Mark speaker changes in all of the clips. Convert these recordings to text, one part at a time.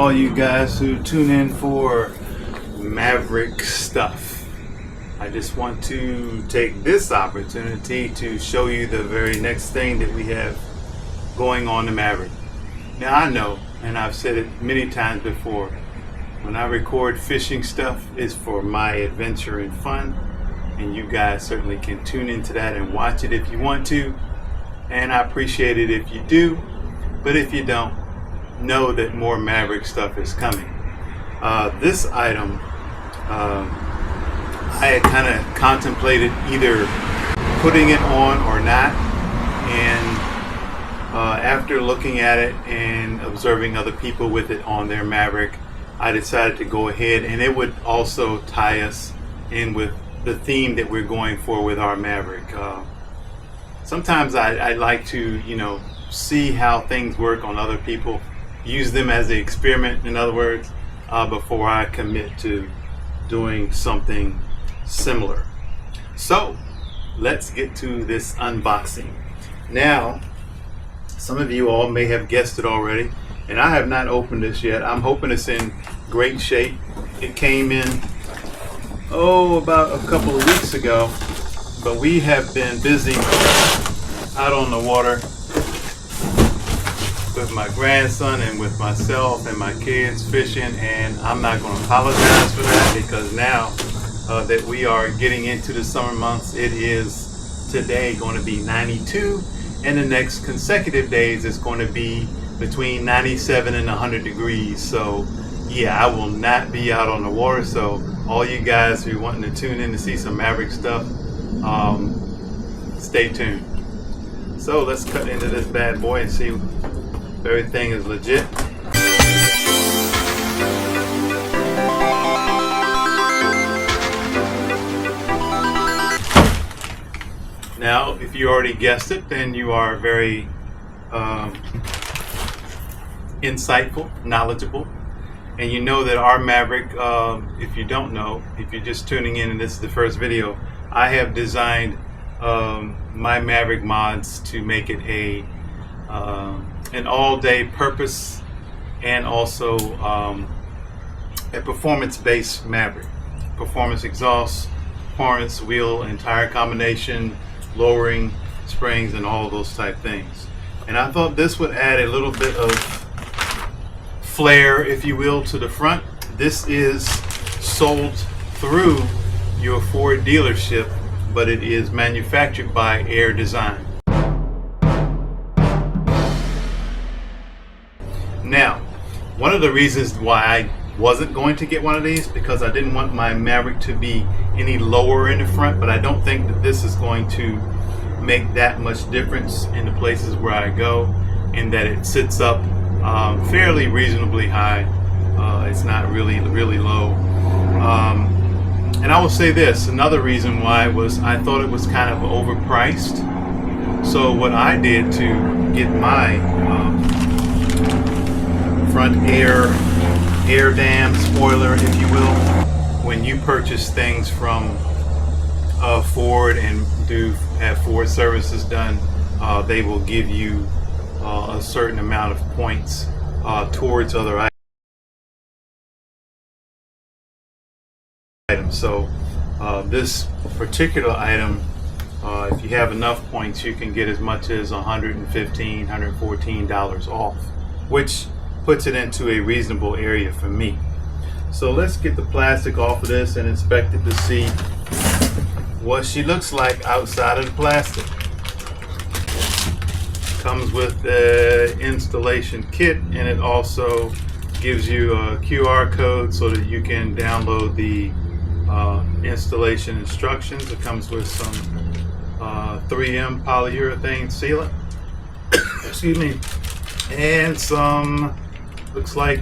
Speaker 1: all you guys who tune in for Maverick stuff. I just want to take this opportunity to show you the very next thing that we have going on the Maverick. Now I know, and I've said it many times before, when I record fishing stuff, it's for my adventure and fun, and you guys certainly can tune into that and watch it if you want to, and I appreciate it if you do, but if you don't, know that more Maverick stuff is coming. This item, I had kind of contemplated either putting it on or not, and after looking at it and observing other people with it on their Maverick, I decided to go ahead, and it would also tie us in with the theme that we're going for with our Maverick. Sometimes I like to, see how things work on other people, use them as an experiment, in other words, before I commit to doing something similar. So let's get to this unboxing. Now, some of you all may have guessed it already, and I have not opened this yet. I'm hoping it's in great shape. It came in, about a couple of weeks ago, but we have been busy out on the water with my grandson and with myself and my kids fishing, and I'm not going to apologize for that, because now that we are getting into the summer months, it is today going to be 92, and the next consecutive days it's going to be between 97 and 100 degrees. So yeah, I will not be out on the water. So all you guys who are wanting to tune in to see some Maverick stuff, stay tuned. So let's cut into this bad boy and see if everything is legit. Now, if you already guessed it, then you are very insightful, knowledgeable, and you know that our Maverick, if you don't know, if you're just tuning in and this is the first video, I have designed my Maverick mods to make it an all-day purpose, and also a performance-based Maverick. Performance exhaust, performance wheel and tire combination, lowering springs, and all those type things. And I thought this would add a little bit of flair, if you will, to the front. This is sold through your Ford dealership, but it is manufactured by Air Design. Now, one of the reasons why I wasn't going to get one of these, because I didn't want my Maverick to be any lower in the front, but I don't think that this is going to make that much difference in the places where I go, in that it sits up fairly reasonably high. It's not really low. And I will say this, another reason why was I thought it was kind of overpriced. So what I did to get my front air dam spoiler, if you will, when you purchase things from Ford and have Ford services done, they will give you a certain amount of points towards other items. So this particular item, if you have enough points, you can get as much as $115, $114 off, which puts it into a reasonable area for me. So let's get the plastic off of this and inspect it to see what she looks like outside of the plastic. Comes with the installation kit, and it also gives you a QR code so that you can download the installation instructions. It comes with some 3M polyurethane sealant, excuse me, and some, looks like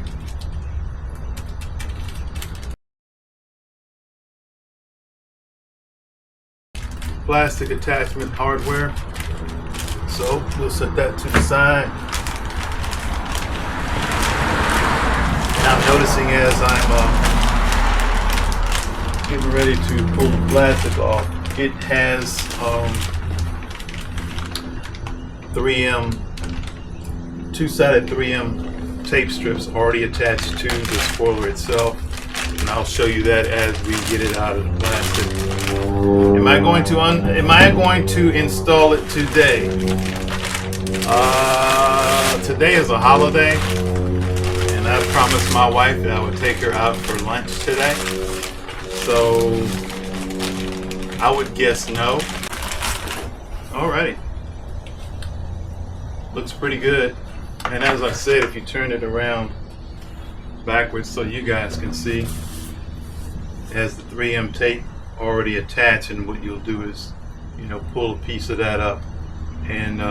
Speaker 1: plastic attachment hardware. So we'll set that to the side. And I'm noticing as I'm getting ready to pull the plastic off, it has 3M, two-sided 3M tape strips already attached to the spoiler itself, and I'll show you that as we get it out of the plastic. Am I going to install it today? Today is a holiday, and I promised my wife that I would take her out for lunch today. So I would guess no. Alrighty. Looks pretty good. And as I said, if you turn it around backwards so you guys can see, it has the 3M tape already attached, and what you'll do is, pull a piece of that up and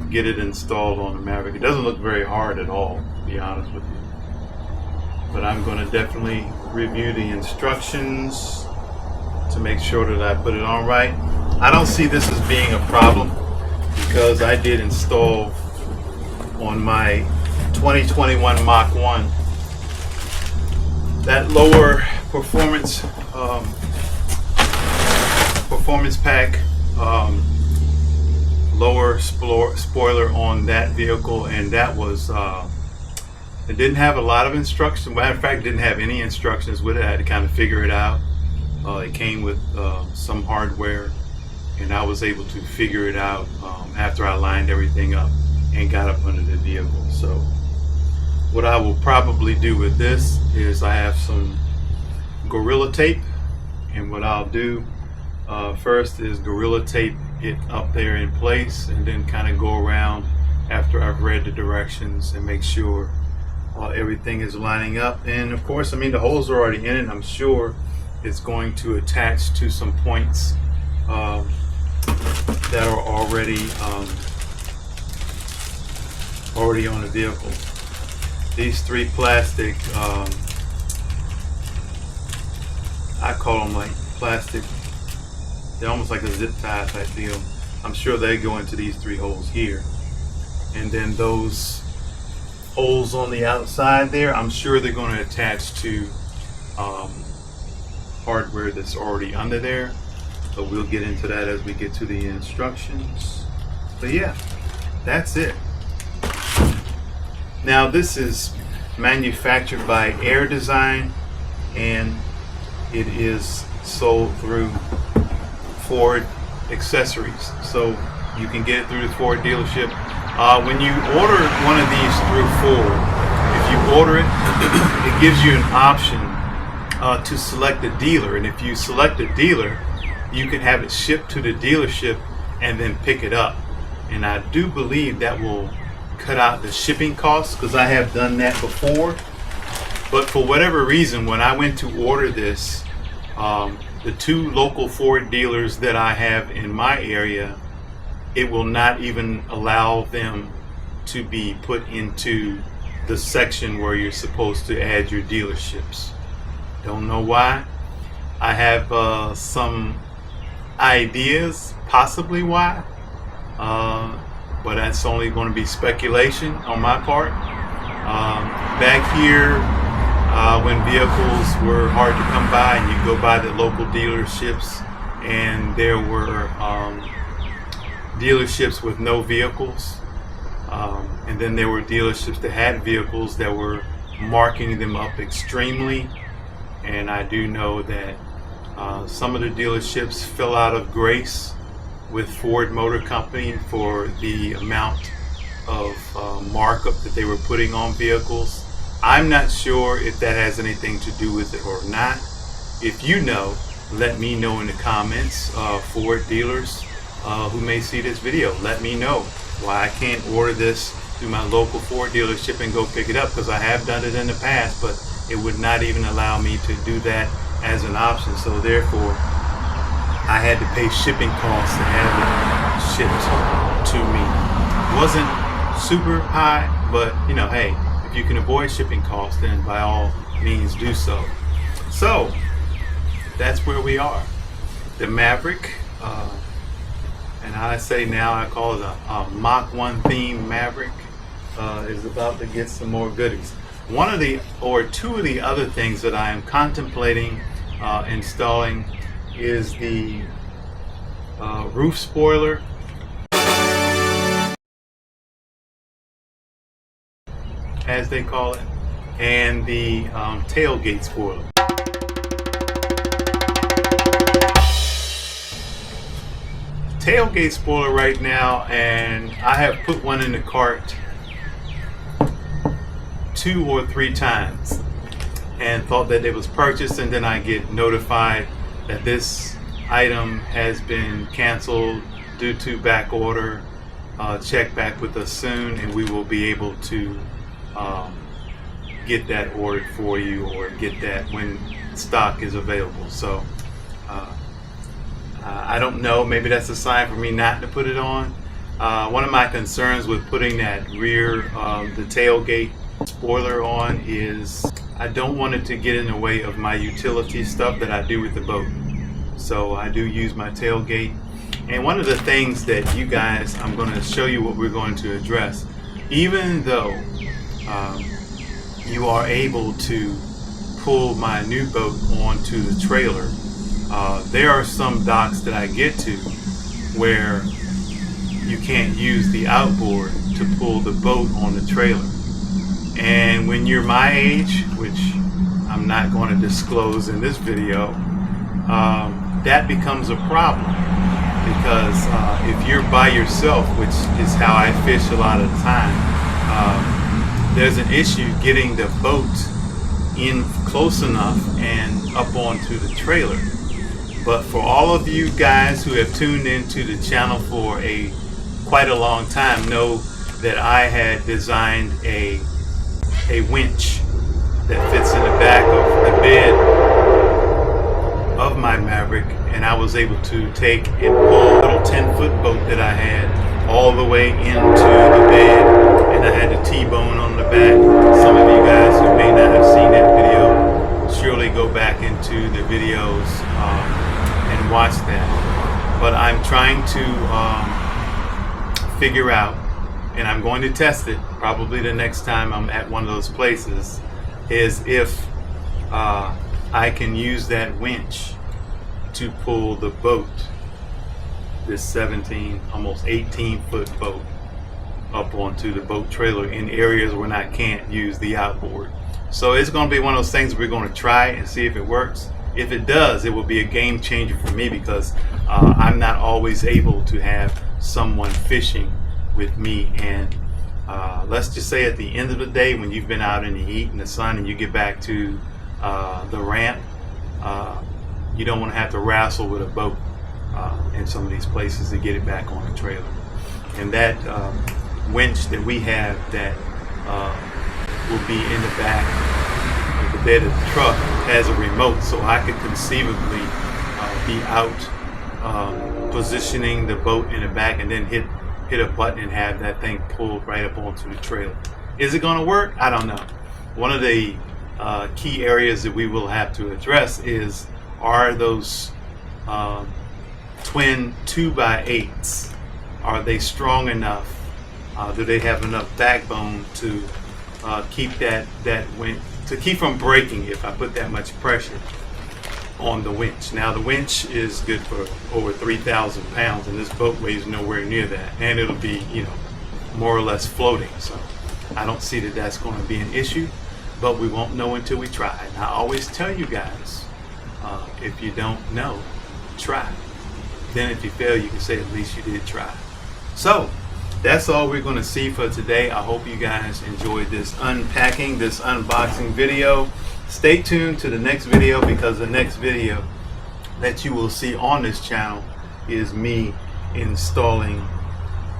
Speaker 1: get it installed on the Maverick. It doesn't look very hard at all, to be honest with you. But I'm going to definitely review the instructions to make sure that I put it on right. I don't see this as being a problem because I did install on my 2021 Mach 1 that lower performance pack, lower spoiler on that vehicle, and that was it didn't have a lot of instructions. Matter of fact, it didn't have any instructions with it. I had to kind of figure it out. It came with some hardware, and I was able to figure it out after I lined everything up and got up under the vehicle. So what I will probably do with this is I have some Gorilla Tape, and what I'll do first is Gorilla Tape it up there in place, and then kind of go around after I've read the directions and make sure everything is lining up. And of course, the holes are already in it. I'm sure it's going to attach to some points that are already on the vehicle. These three plastic, I call them like plastic, they're almost like a zip tie type deal. I'm sure they go into these three holes here, and then those holes on the outside there, I'm sure they're going to attach to hardware that's already under there, but we'll get into that as we get to the instructions. But yeah, that's it. Now this is manufactured by Air Design, and it is sold through Ford Accessories, so you can get it through the Ford dealership. When you order one of these through Ford, if you order it, it gives you an option to select a dealer, and if you select a dealer, you can have it shipped to the dealership and then pick it up. And I do believe that will cut out the shipping costs, because I have done that before. But for whatever reason, when I went to order this, the two local Ford dealers that I have in my area, it will not even allow them to be put into the section where you're supposed to add your dealerships. Don't know why. I have some ideas, possibly why, but that's only going to be speculation on my part. Back here, when vehicles were hard to come by, and you go by the local dealerships, and there were dealerships with no vehicles, and then there were dealerships that had vehicles that were marking them up extremely. And I do know that some of the dealerships fell out of grace with Ford Motor Company for the amount of markup that they were putting on vehicles. I'm not sure if that has anything to do with it or not. If you know, let me know in the comments. Ford dealers who may see this video, let me know why I can't order this through my local Ford dealership and go pick it up, because I have done it in the past, but it would not even allow me to do that as an option. So therefore, I had to pay shipping costs to have it shipped to me. It wasn't super high, but hey, if you can avoid shipping costs, then by all means do so. So that's where we are. The Maverick, and I say now I call it a Mach 1 themed Maverick, is about to get some more goodies. One of the, or two of the other things that I am contemplating installing is the roof spoiler as they call it, and the tailgate spoiler. Tailgate spoiler right now, and I have put one in the cart 2 or 3 times and thought that it was purchased, and then I get notified that this item has been canceled due to back order. Check back with us soon and we will be able to get that ordered for you, or get that when stock is available. So I don't know, maybe that's a sign for me not to put it on. One of my concerns with putting that rear, the tailgate spoiler on, is I don't want it to get in the way of my utility stuff that I do with the boat. So I do use my tailgate. And one of the things that you guys, I'm going to show you what we're going to address. Even though you are able to pull my new boat onto the trailer, there are some docks that I get to where you can't use the outboard to pull the boat on the trailer. And when you're my age, which I'm not going to disclose in this video, that becomes a problem. Because if you're by yourself, which is how I fish a lot of the time, there's an issue getting the boat in close enough and up onto the trailer. But for all of you guys who have tuned into the channel for quite a long time, know that I had designed a winch that fits in the back of the bed of my Maverick, and I was able to take and pull a little 10-foot boat that I had all the way into the bed, and I had the T-bone on the back. Some of you guys who may not have seen that video, surely go back into the videos and watch that. But I'm trying to figure out, and I'm going to test it probably the next time I'm at one of those places, is if I can use that winch to pull the boat, this 17, almost 18-foot boat, up onto the boat trailer in areas where I can't use the outboard. So it's going to be one of those things we're going to try and see if it works. If it does, it will be a game changer for me, because I'm not always able to have someone fishing with me. And let's just say at the end of the day, when you've been out in the heat and the sun and you get back to the ramp, you don't want to have to wrestle with a boat in some of these places to get it back on the trailer. And that winch that we have that will be in the back of the bed of the truck has a remote, so I could conceivably be out positioning the boat in the back and then hit a button and have that thing pulled right up onto the trailer. Is it going to work? I don't know. One of the key areas that we will have to address is, are those twin 2x8s, are they strong enough? Do they have enough backbone to keep that winch, to keep from breaking if I put that much pressure on the winch? Now the winch is good for over 3,000 pounds, and this boat weighs nowhere near that, and it'll be, more or less floating. So I don't see that that's going to be an issue, but we won't know until we try. And I always tell you guys, if you don't know, try. Then if you fail, you can say at least you did try. So that's all we're going to see for today. I hope you guys enjoyed this unpacking, this unboxing video. Stay tuned to the next video, because the next video that you will see on this channel is me installing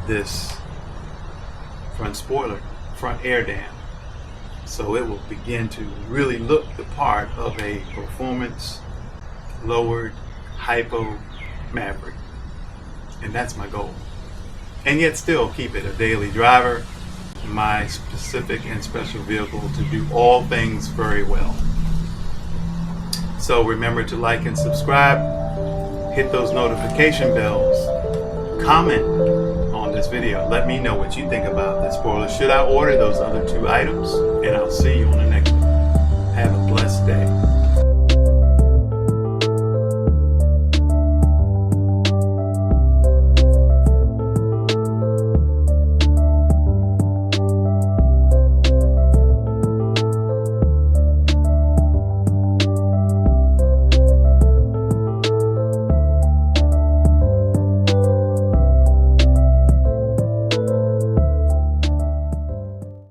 Speaker 1: this front spoiler, front air dam. So it will begin to really look the part of a performance lowered hypo Maverick, and that's my goal. And yet still keep it a daily driver, my specific and special vehicle to do all things very well. So remember to like and subscribe, hit those notification bells, comment on this video, let me know what you think about this spoiler. Should I order those other 2 items? And I'll see you on the next video.